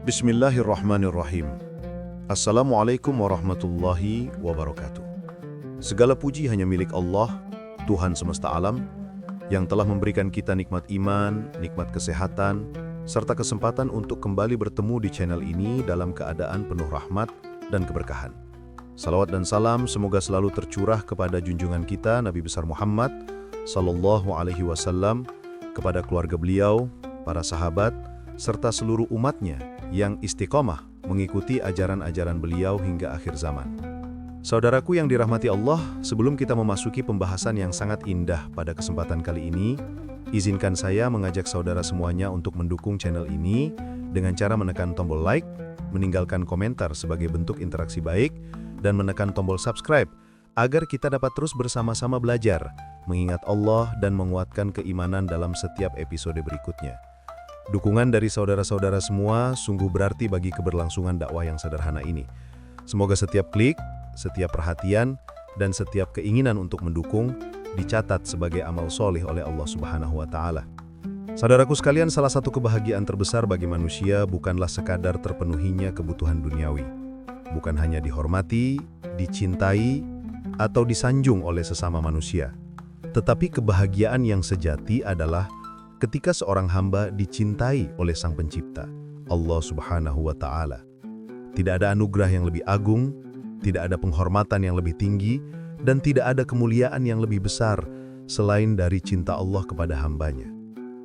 Bismillahirrahmanirrahim. Assalamualaikum warahmatullahi wabarakatuh. Segala puji hanya milik Allah, Tuhan semesta alam, yang telah memberikan kita nikmat iman, nikmat kesehatan, serta kesempatan untuk kembali bertemu di channel ini dalam keadaan penuh rahmat dan keberkahan. Salawat dan salam semoga selalu tercurah kepada junjungan kita Nabi besar Muhammad sallallahu alaihi wasallam, kepada keluarga beliau, para sahabat, serta seluruh umatnya yang istiqomah mengikuti ajaran-ajaran beliau hingga akhir zaman. Saudaraku yang dirahmati Allah, sebelum kita memasuki pembahasan yang sangat indah pada kesempatan kali ini, izinkan saya mengajak saudara semuanya untuk mendukung channel ini dengan cara menekan tombol like, meninggalkan komentar sebagai bentuk interaksi baik, dan menekan tombol subscribe agar kita dapat terus bersama-sama belajar, mengingat Allah dan menguatkan keimanan dalam setiap episode berikutnya. Dukungan dari saudara-saudara semua sungguh berarti bagi keberlangsungan dakwah yang sederhana ini. Semoga setiap klik, setiap perhatian, dan setiap keinginan untuk mendukung dicatat sebagai amal solih oleh Allah Subhanahu wa Ta'ala. Saudaraku sekalian, salah satu kebahagiaan terbesar bagi manusia bukanlah sekadar terpenuhinya kebutuhan duniawi. Bukan hanya dihormati, dicintai, atau disanjung oleh sesama manusia. Tetapi kebahagiaan yang sejati adalah ketika seorang hamba dicintai oleh Sang Pencipta, Allah Subhanahu wa Ta'ala. Tidak ada anugerah yang lebih agung, tidak ada penghormatan yang lebih tinggi, dan tidak ada kemuliaan yang lebih besar selain dari cinta Allah kepada hambanya.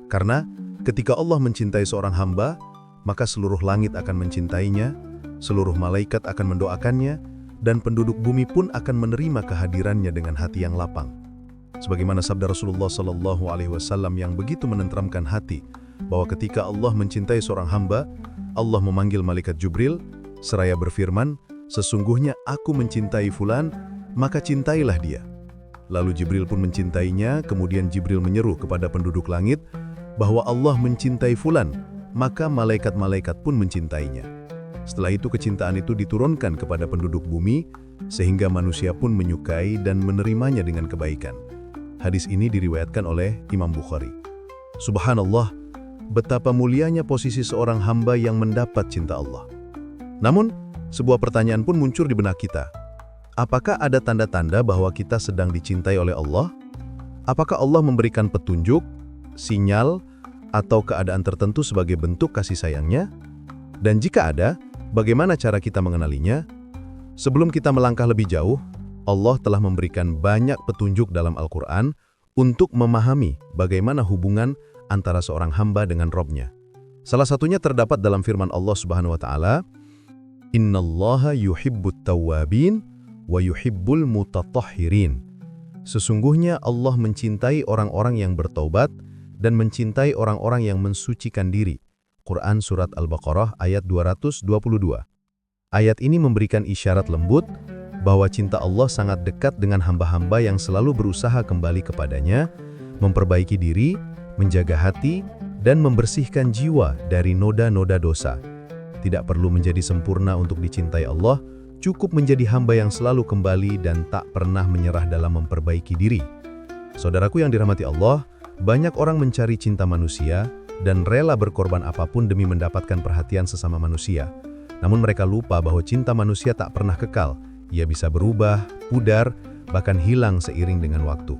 Karena ketika Allah mencintai seorang hamba, maka seluruh langit akan mencintainya, seluruh malaikat akan mendoakannya, dan penduduk bumi pun akan menerima kehadirannya dengan hati yang lapang. Sebagaimana sabda Rasulullah sallallahu alaihi wasallam yang begitu menenteramkan hati, bahwa ketika Allah mencintai seorang hamba, Allah memanggil malaikat Jibril seraya berfirman, "Sesungguhnya aku mencintai fulan, maka cintailah dia." Lalu Jibril pun mencintainya, kemudian Jibril menyeru kepada penduduk langit bahwa Allah mencintai fulan, maka malaikat-malaikat pun mencintainya. Setelah itu kecintaan itu diturunkan kepada penduduk bumi, sehingga manusia pun menyukai dan menerimanya dengan kebaikan. Hadis ini diriwayatkan oleh Imam Bukhari. Subhanallah, betapa mulianya posisi seorang hamba yang mendapat cinta Allah. Namun, sebuah pertanyaan pun muncul di benak kita. Apakah ada tanda-tanda bahwa kita sedang dicintai oleh Allah? Apakah Allah memberikan petunjuk, sinyal, atau keadaan tertentu sebagai bentuk kasih sayangnya? Dan jika ada, bagaimana cara kita mengenalinya? Sebelum kita melangkah lebih jauh, Allah telah memberikan banyak petunjuk dalam Al-Quran untuk memahami bagaimana hubungan antara seorang hamba dengan Robnya. Salah satunya terdapat dalam firman Allah Subhanahu wa Ta'ala, "Innallaha yuhibbut tawwabin wa yuhibbul mutatahhirin." Sesungguhnya Allah mencintai orang-orang yang bertaubat dan mencintai orang-orang yang mensucikan diri. Quran Surat Al-Baqarah ayat 222. Ayat ini memberikan isyarat lembut bahwa cinta Allah sangat dekat dengan hamba-hamba yang selalu berusaha kembali kepadanya, memperbaiki diri, menjaga hati, dan membersihkan jiwa dari noda-noda dosa. Tidak perlu menjadi sempurna untuk dicintai Allah, cukup menjadi hamba yang selalu kembali dan tak pernah menyerah dalam memperbaiki diri. Saudaraku yang dirahmati Allah, banyak orang mencari cinta manusia dan rela berkorban apapun demi mendapatkan perhatian sesama manusia. Namun mereka lupa bahwa cinta manusia tak pernah kekal. Ia bisa berubah, pudar, bahkan hilang seiring dengan waktu.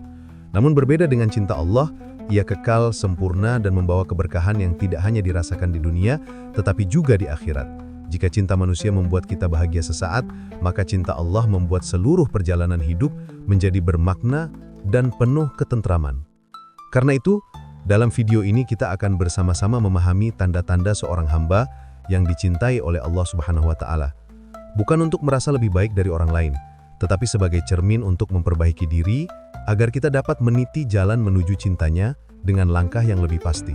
Namun berbeda dengan cinta Allah, ia kekal, sempurna, dan membawa keberkahan yang tidak hanya dirasakan di dunia, tetapi juga di akhirat. Jika cinta manusia membuat kita bahagia sesaat, maka cinta Allah membuat seluruh perjalanan hidup menjadi bermakna dan penuh ketentraman. Karena itu, dalam video ini kita akan bersama-sama memahami tanda-tanda seorang hamba yang dicintai oleh Allah Subhanahu wa Ta'ala. Bukan untuk merasa lebih baik dari orang lain, tetapi sebagai cermin untuk memperbaiki diri agar kita dapat meniti jalan menuju cintanya dengan langkah yang lebih pasti.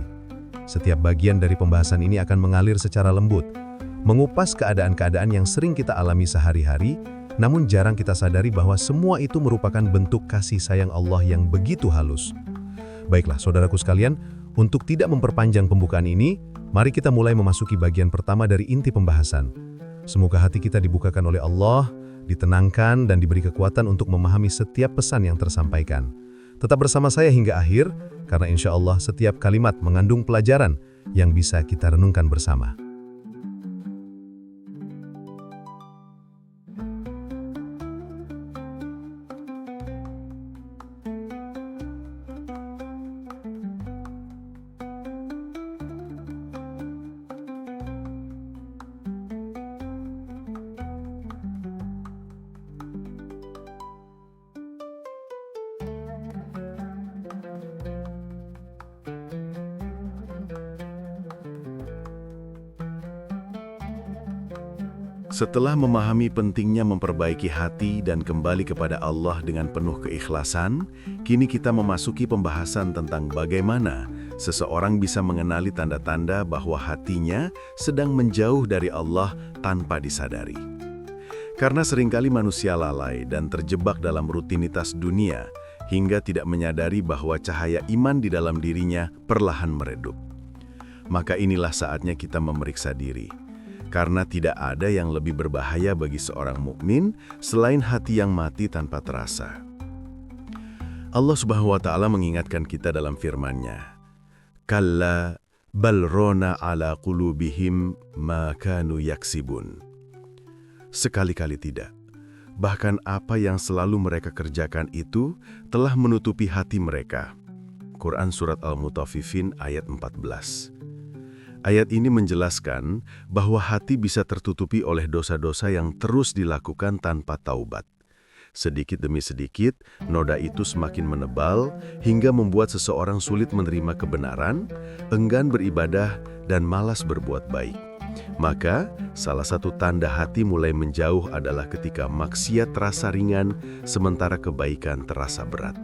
Setiap bagian dari pembahasan ini akan mengalir secara lembut, mengupas keadaan-keadaan yang sering kita alami sehari-hari, namun jarang kita sadari bahwa semua itu merupakan bentuk kasih sayang Allah yang begitu halus. Baiklah saudaraku sekalian, untuk tidak memperpanjang pembukaan ini, mari kita mulai memasuki bagian pertama dari inti pembahasan. Semoga hati kita dibukakan oleh Allah, ditenangkan dan diberi kekuatan untuk memahami setiap pesan yang tersampaikan. Tetap bersama saya hingga akhir, karena insya Allah setiap kalimat mengandung pelajaran yang bisa kita renungkan bersama. Setelah memahami pentingnya memperbaiki hati dan kembali kepada Allah dengan penuh keikhlasan, kini kita memasuki pembahasan tentang bagaimana seseorang bisa mengenali tanda-tanda bahwa hatinya sedang menjauh dari Allah tanpa disadari. Karena seringkali manusia lalai dan terjebak dalam rutinitas dunia hingga tidak menyadari bahwa cahaya iman di dalam dirinya perlahan meredup. Maka inilah saatnya kita memeriksa diri. Karena tidak ada yang lebih berbahaya bagi seorang mukmin selain hati yang mati tanpa terasa. Allah Subhanahu wa Ta'ala mengingatkan kita dalam firman-Nya, "Kalla bal rona ala qulubihim ma kanu yaksibun." Sekali-kali tidak. Bahkan apa yang selalu mereka kerjakan itu telah menutupi hati mereka. Quran Surat Al-Mutaffifin ayat 14. Ayat ini menjelaskan bahwa hati bisa tertutupi oleh dosa-dosa yang terus dilakukan tanpa taubat. Sedikit demi sedikit, noda itu semakin menebal hingga membuat seseorang sulit menerima kebenaran, enggan beribadah, dan malas berbuat baik. Maka, salah satu tanda hati mulai menjauh adalah ketika maksiat terasa ringan, sementara kebaikan terasa berat.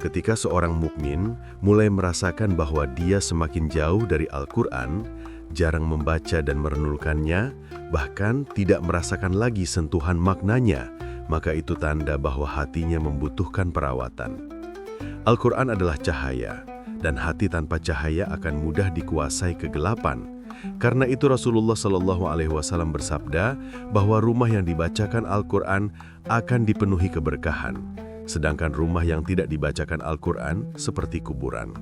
Ketika seorang mukmin mulai merasakan bahwa dia semakin jauh dari Al-Quran, jarang membaca dan merenungkannya, bahkan tidak merasakan lagi sentuhan maknanya, maka itu tanda bahwa hatinya membutuhkan perawatan. Al-Quran adalah cahaya, dan hati tanpa cahaya akan mudah dikuasai kegelapan. Karena itu Rasulullah SAW bersabda bahwa rumah yang dibacakan Al-Quran akan dipenuhi keberkahan. Sedangkan rumah yang tidak dibacakan Al-Quran seperti kuburan.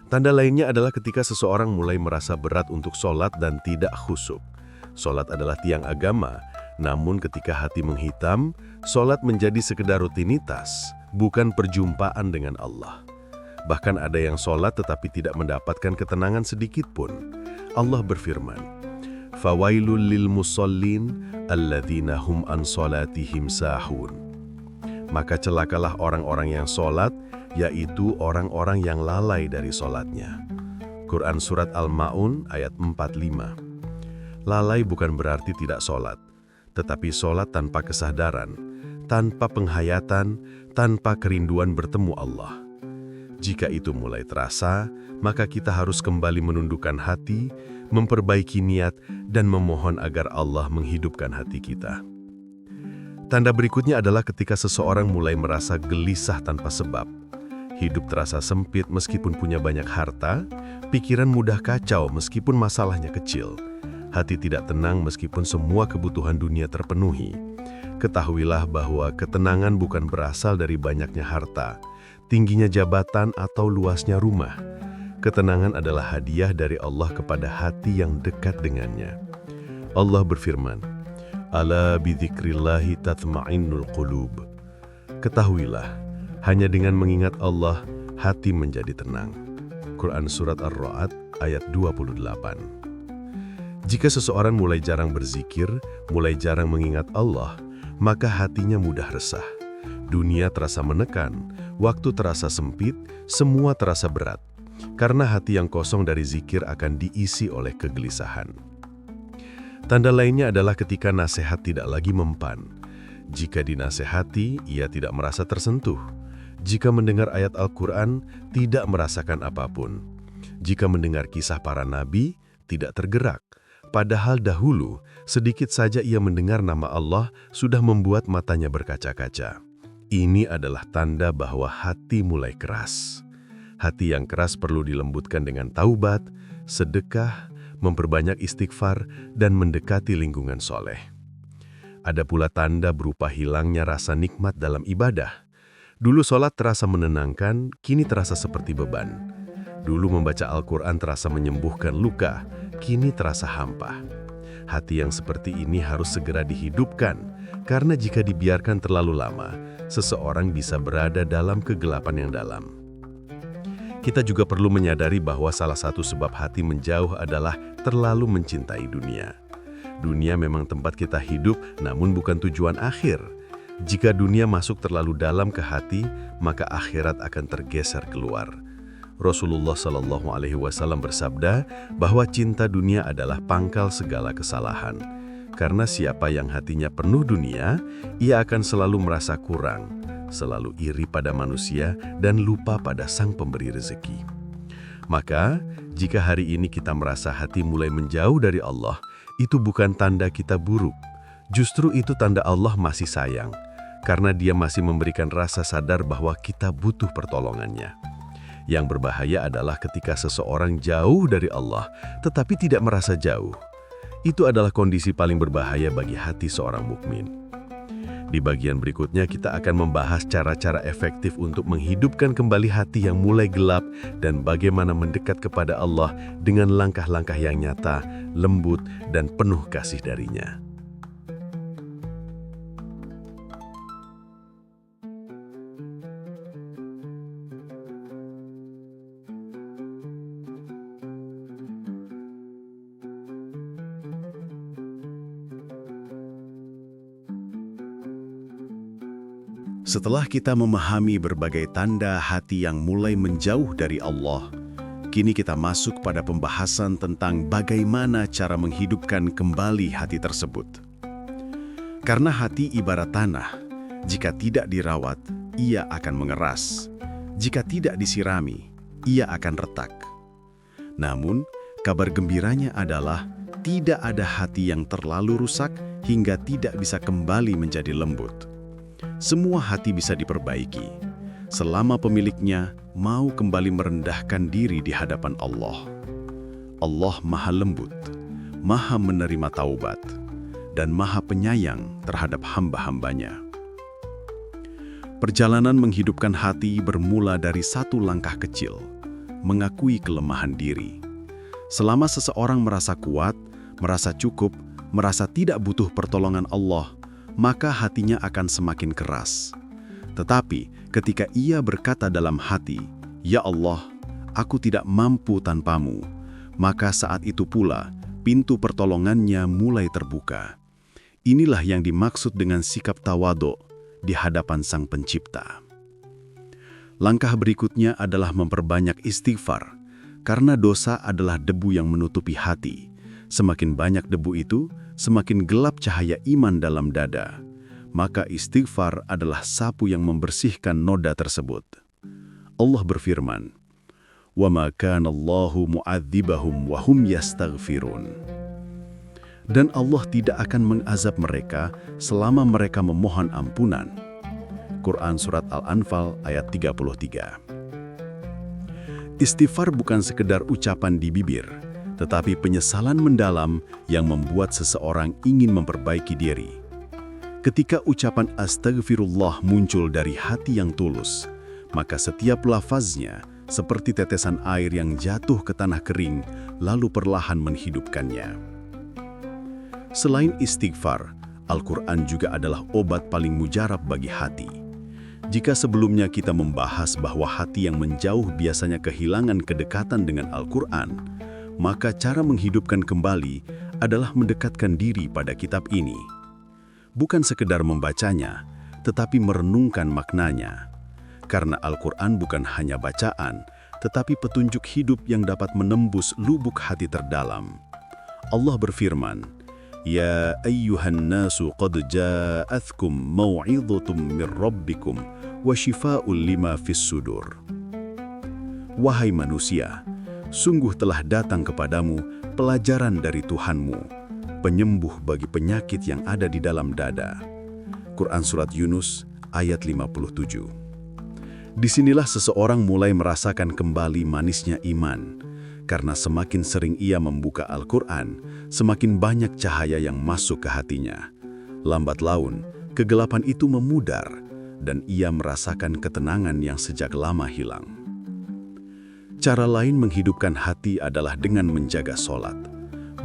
Tanda lainnya adalah ketika seseorang mulai merasa berat untuk sholat dan tidak khusyuk. Sholat adalah tiang agama, namun ketika hati menghitam, sholat menjadi sekedar rutinitas, bukan perjumpaan dengan Allah. Bahkan ada yang sholat tetapi tidak mendapatkan ketenangan sedikit pun. Allah berfirman, "Fawailul lil musallin alladzina hum an sholatihim sahun." Maka celakalah orang-orang yang sholat, yaitu orang-orang yang lalai dari sholatnya. Quran Surat Al-Ma'un ayat 45. Lalai bukan berarti tidak sholat, tetapi sholat tanpa kesadaran, tanpa penghayatan, tanpa kerinduan bertemu Allah. Jika itu mulai terasa, maka kita harus kembali menundukkan hati, memperbaiki niat, dan memohon agar Allah menghidupkan hati kita. Tanda berikutnya adalah ketika seseorang mulai merasa gelisah tanpa sebab. Hidup terasa sempit meskipun punya banyak harta, pikiran mudah kacau meskipun masalahnya kecil. Hati tidak tenang meskipun semua kebutuhan dunia terpenuhi. Ketahuilah bahwa ketenangan bukan berasal dari banyaknya harta, tingginya jabatan atau luasnya rumah. Ketenangan adalah hadiah dari Allah kepada hati yang dekat dengannya. Allah berfirman, "Ala bidzikrillahi tatma'innul qulub." Ketahuilah, hanya dengan mengingat Allah, hati menjadi tenang. Quran Surat Ar-Ra'd ayat 28. Jika seseorang mulai jarang berzikir, mulai jarang mengingat Allah, maka hatinya mudah resah. Dunia terasa menekan, waktu terasa sempit, semua terasa berat. Karena hati yang kosong dari zikir akan diisi oleh kegelisahan. Tanda lainnya adalah ketika nasihat tidak lagi mempan. Jika dinasehati, ia tidak merasa tersentuh. Jika mendengar ayat Al-Quran, tidak merasakan apapun. Jika mendengar kisah para nabi, tidak tergerak. Padahal dahulu, sedikit saja ia mendengar nama Allah, sudah membuat matanya berkaca-kaca. Ini adalah tanda bahwa hati mulai keras. Hati yang keras perlu dilembutkan dengan taubat, sedekah, memperbanyak istighfar, dan mendekati lingkungan soleh. Ada pula tanda berupa hilangnya rasa nikmat dalam ibadah. Dulu sholat terasa menenangkan, kini terasa seperti beban. Dulu membaca Al-Quran terasa menyembuhkan luka, kini terasa hampa. Hati yang seperti ini harus segera dihidupkan, karena jika dibiarkan terlalu lama, seseorang bisa berada dalam kegelapan yang dalam. Kita juga perlu menyadari bahwa salah satu sebab hati menjauh adalah terlalu mencintai dunia. Dunia memang tempat kita hidup, namun bukan tujuan akhir. Jika dunia masuk terlalu dalam ke hati, maka akhirat akan tergeser keluar. Rasulullah Shallallahu Alaihi Wasallam bersabda bahwa cinta dunia adalah pangkal segala kesalahan. Karena siapa yang hatinya penuh dunia, ia akan selalu merasa kurang, selalu iri pada manusia dan lupa pada Sang Pemberi rezeki. Maka, jika hari ini kita merasa hati mulai menjauh dari Allah, itu bukan tanda kita buruk. Justru itu tanda Allah masih sayang, karena Dia masih memberikan rasa sadar bahwa kita butuh pertolongannya. Yang berbahaya adalah ketika seseorang jauh dari Allah, tetapi tidak merasa jauh. Itu adalah kondisi paling berbahaya bagi hati seorang mukmin. Di bagian berikutnya kita akan membahas cara-cara efektif untuk menghidupkan kembali hati yang mulai gelap dan bagaimana mendekat kepada Allah dengan langkah-langkah yang nyata, lembut, dan penuh kasih darinya. Setelah kita memahami berbagai tanda hati yang mulai menjauh dari Allah, kini kita masuk pada pembahasan tentang bagaimana cara menghidupkan kembali hati tersebut. Karena hati ibarat tanah, jika tidak dirawat, ia akan mengeras. Jika tidak disirami, ia akan retak. Namun, kabar gembiranya adalah tidak ada hati yang terlalu rusak hingga tidak bisa kembali menjadi lembut. Semua hati bisa diperbaiki, selama pemiliknya mau kembali merendahkan diri di hadapan Allah. Allah Maha Lembut, Maha menerima taubat, dan Maha Penyayang terhadap hamba-hambanya. Perjalanan menghidupkan hati bermula dari satu langkah kecil, mengakui kelemahan diri. Selama seseorang merasa kuat, merasa cukup, merasa tidak butuh pertolongan Allah, maka hatinya akan semakin keras. Tetapi ketika ia berkata dalam hati, "Ya Allah, aku tidak mampu tanpamu," maka saat itu pula pintu pertolongannya mulai terbuka. Inilah yang dimaksud dengan sikap tawadhu di hadapan Sang Pencipta. Langkah berikutnya adalah memperbanyak istighfar, karena dosa adalah debu yang menutupi hati. Semakin banyak debu itu, semakin gelap cahaya iman dalam dada. Maka istighfar adalah sapu yang membersihkan noda tersebut. Allah berfirman, "Wa ma kana Allahu mu'adzibahum wa hum yastaghfirun." Dan Allah tidak akan mengazab mereka selama mereka memohon ampunan. Quran Surat Al-Anfal ayat 33. Istighfar bukan sekedar ucapan di bibir, tetapi penyesalan mendalam yang membuat seseorang ingin memperbaiki diri. Ketika ucapan astagfirullah muncul dari hati yang tulus, maka setiap lafaznya seperti tetesan air yang jatuh ke tanah kering, lalu perlahan menghidupkannya. Selain istighfar, Al-Quran juga adalah obat paling mujarab bagi hati. Jika sebelumnya kita membahas bahwa hati yang menjauh biasanya kehilangan kedekatan dengan Al-Quran, maka cara menghidupkan kembali adalah mendekatkan diri pada kitab ini. Bukan sekedar membacanya, tetapi merenungkan maknanya. Karena Al-Quran bukan hanya bacaan, tetapi petunjuk hidup yang dapat menembus lubuk hati terdalam. Allah berfirman, "Ya ayyuhan nasu qad ja'atkum mau'idhatum mir rabbikum wa shifaa'un lima fis sudur." Wahai manusia, sungguh telah datang kepadamu pelajaran dari Tuhanmu, penyembuh bagi penyakit yang ada di dalam dada. Quran Surat Yunus ayat 57. Disinilah seseorang mulai merasakan kembali manisnya iman, karena semakin sering ia membuka Al-Quran, semakin banyak cahaya yang masuk ke hatinya. Lambat laun, kegelapan itu memudar, dan ia merasakan ketenangan yang sejak lama hilang. Cara lain menghidupkan hati adalah dengan menjaga sholat.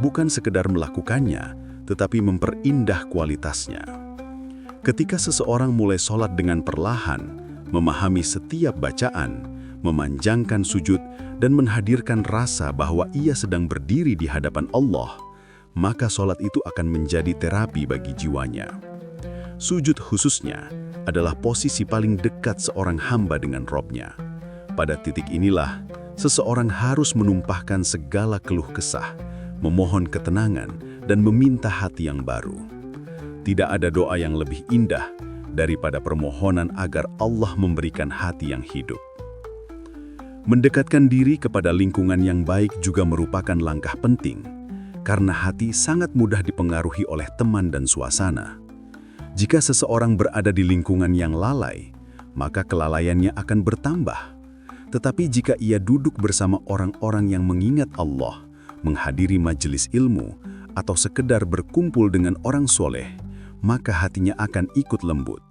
Bukan sekedar melakukannya, tetapi memperindah kualitasnya. Ketika seseorang mulai sholat dengan perlahan, memahami setiap bacaan, memanjangkan sujud, dan menghadirkan rasa bahwa ia sedang berdiri di hadapan Allah, maka sholat itu akan menjadi terapi bagi jiwanya. Sujud khususnya adalah posisi paling dekat seorang hamba dengan Robnya. Pada titik inilah, seseorang harus menumpahkan segala keluh kesah, memohon ketenangan, dan meminta hati yang baru. Tidak ada doa yang lebih indah daripada permohonan agar Allah memberikan hati yang hidup. Mendekatkan diri kepada lingkungan yang baik juga merupakan langkah penting, karena hati sangat mudah dipengaruhi oleh teman dan suasana. Jika seseorang berada di lingkungan yang lalai, maka kelalaiannya akan bertambah. Tetapi jika ia duduk bersama orang-orang yang mengingat Allah, menghadiri majelis ilmu, atau sekedar berkumpul dengan orang soleh, maka hatinya akan ikut lembut.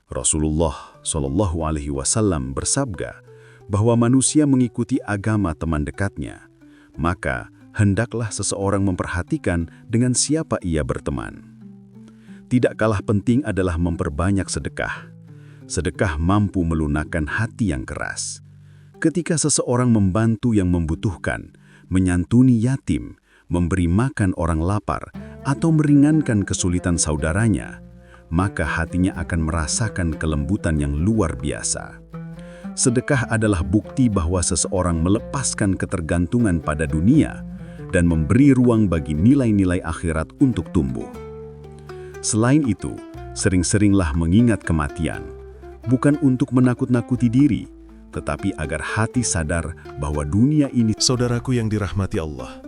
Rasulullah SAW bersabda bahwa manusia mengikuti agama teman dekatnya, maka hendaklah seseorang memperhatikan dengan siapa ia berteman. Tidak kalah penting adalah memperbanyak sedekah. Sedekah mampu melunakkan hati yang keras. Ketika seseorang membantu yang membutuhkan, menyantuni yatim, memberi makan orang lapar, atau meringankan kesulitan saudaranya, maka hatinya akan merasakan kelembutan yang luar biasa. Sedekah adalah bukti bahwa seseorang melepaskan ketergantungan pada dunia dan memberi ruang bagi nilai-nilai akhirat untuk tumbuh. Selain itu, sering-seringlah mengingat kematian, bukan untuk menakut-nakuti diri, tetapi agar hati sadar bahwa dunia ini... Saudaraku yang dirahmati Allah,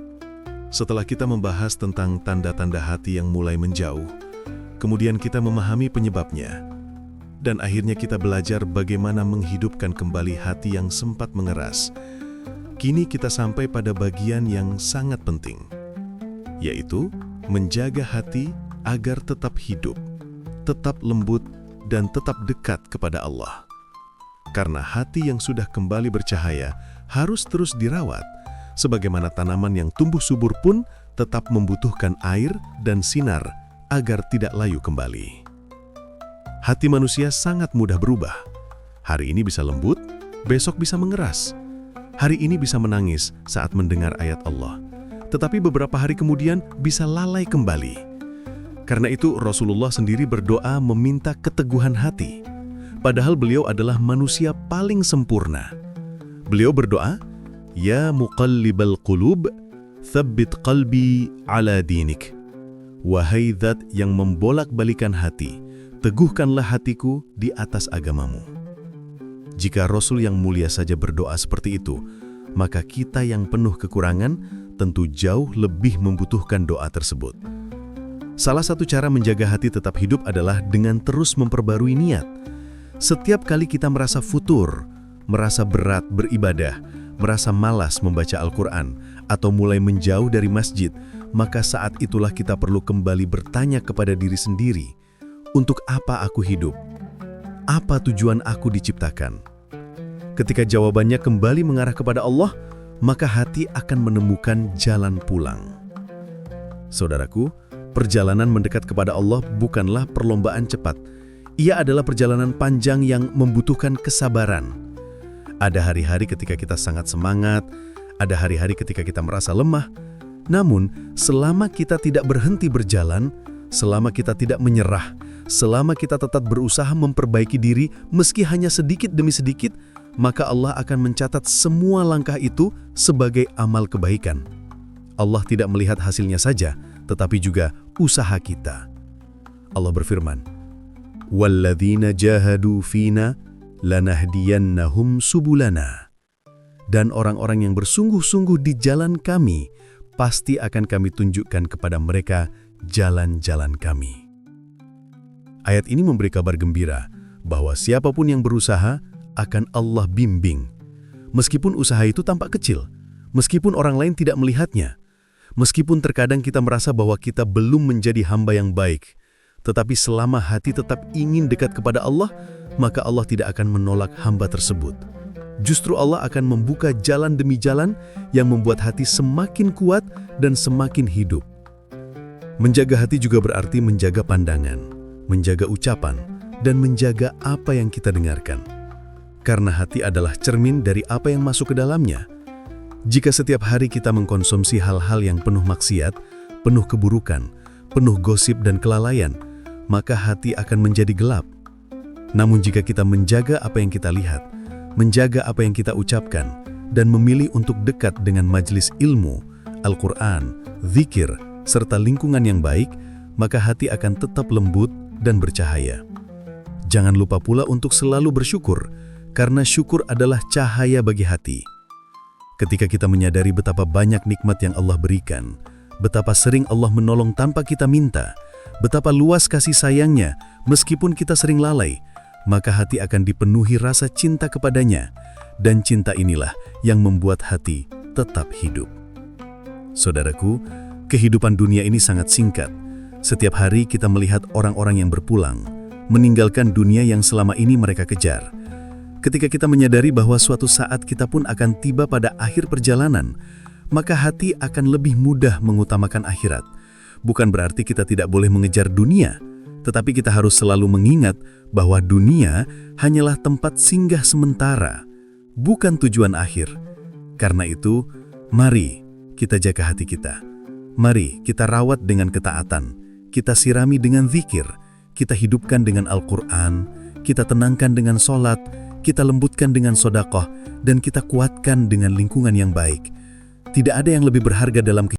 setelah kita membahas tentang tanda-tanda hati yang mulai menjauh, kemudian kita memahami penyebabnya, dan akhirnya kita belajar bagaimana menghidupkan kembali hati yang sempat mengeras. Kini kita sampai pada bagian yang sangat penting, yaitu menjaga hati agar tetap hidup, tetap lembut, dan tetap dekat kepada Allah. Karena hati yang sudah kembali bercahaya harus terus dirawat, sebagaimana tanaman yang tumbuh subur pun tetap membutuhkan air dan sinar agar tidak layu kembali. Hati manusia sangat mudah berubah. Hari ini bisa lembut, besok bisa mengeras. Hari ini bisa menangis saat mendengar ayat Allah, tetapi beberapa hari kemudian bisa lalai kembali. Karena itu Rasulullah sendiri berdoa meminta keteguhan hati. Padahal beliau adalah manusia paling sempurna. Beliau berdoa, "Ya muqallibal qulub, tsabbit qalbi ala dinik." Wahai zat yang membolak-balikan hati, teguhkanlah hatiku di atas agamamu. Jika Rasul yang mulia saja berdoa seperti itu, maka kita yang penuh kekurangan tentu jauh lebih membutuhkan doa tersebut. Salah satu cara menjaga hati tetap hidup adalah dengan terus memperbarui niat. Setiap kali kita merasa futur, merasa berat beribadah, merasa malas membaca Al-Quran, atau mulai menjauh dari masjid, maka saat itulah kita perlu kembali bertanya kepada diri sendiri, untuk apa aku hidup? Apa tujuan aku diciptakan? Ketika jawabannya kembali mengarah kepada Allah, maka hati akan menemukan jalan pulang. Saudaraku, perjalanan mendekat kepada Allah bukanlah perlombaan cepat. Ia adalah perjalanan panjang yang membutuhkan kesabaran. Ada hari-hari ketika kita sangat semangat, ada hari-hari ketika kita merasa lemah. Namun, selama kita tidak berhenti berjalan, selama kita tidak menyerah, selama kita tetap berusaha memperbaiki diri meski hanya sedikit demi sedikit, maka Allah akan mencatat semua langkah itu sebagai amal kebaikan. Allah tidak melihat hasilnya saja, tetapi juga usaha kita. Allah berfirman, "Walladzina jahadu fina lanahdiyannahum subulana." Dan orang-orang yang bersungguh-sungguh di jalan kami, pasti akan kami tunjukkan kepada mereka jalan-jalan kami. Ayat ini memberi kabar gembira bahwa siapapun yang berusaha akan Allah bimbing. Meskipun usaha itu tampak kecil, meskipun orang lain tidak melihatnya, meskipun terkadang kita merasa bahwa kita belum menjadi hamba yang baik, tetapi selama hati tetap ingin dekat kepada Allah, maka Allah tidak akan menolak hamba tersebut. Justru Allah akan membuka jalan demi jalan yang membuat hati semakin kuat dan semakin hidup. Menjaga hati juga berarti menjaga pandangan, menjaga ucapan, dan menjaga apa yang kita dengarkan. Karena hati adalah cermin dari apa yang masuk ke dalamnya. Jika setiap hari kita mengkonsumsi hal-hal yang penuh maksiat, penuh keburukan, penuh gosip dan kelalaian, maka hati akan menjadi gelap. Namun jika kita menjaga apa yang kita lihat, menjaga apa yang kita ucapkan, dan memilih untuk dekat dengan majelis ilmu, Al-Quran, zikir, serta lingkungan yang baik, maka hati akan tetap lembut dan bercahaya. Jangan lupa pula untuk selalu bersyukur, karena syukur adalah cahaya bagi hati. Ketika kita menyadari betapa banyak nikmat yang Allah berikan, betapa sering Allah menolong tanpa kita minta, betapa luas kasih sayangnya meskipun kita sering lalai, maka hati akan dipenuhi rasa cinta kepadanya, dan cinta inilah yang membuat hati tetap hidup. Saudaraku, kehidupan dunia ini sangat singkat. Setiap hari kita melihat orang-orang yang berpulang, meninggalkan dunia yang selama ini mereka kejar. Ketika kita menyadari bahwa suatu saat kita pun akan tiba pada akhir perjalanan, maka hati akan lebih mudah mengutamakan akhirat. Bukan berarti kita tidak boleh mengejar dunia, tetapi kita harus selalu mengingat bahwa dunia hanyalah tempat singgah sementara, bukan tujuan akhir. Karena itu, mari kita jaga hati kita. Mari kita rawat dengan ketaatan, kita sirami dengan zikir, kita hidupkan dengan Al-Quran, kita tenangkan dengan sholat, kita lembutkan dengan sedekah, dan kita kuatkan dengan lingkungan yang baik. Tidak ada yang lebih berharga dalam kehidupan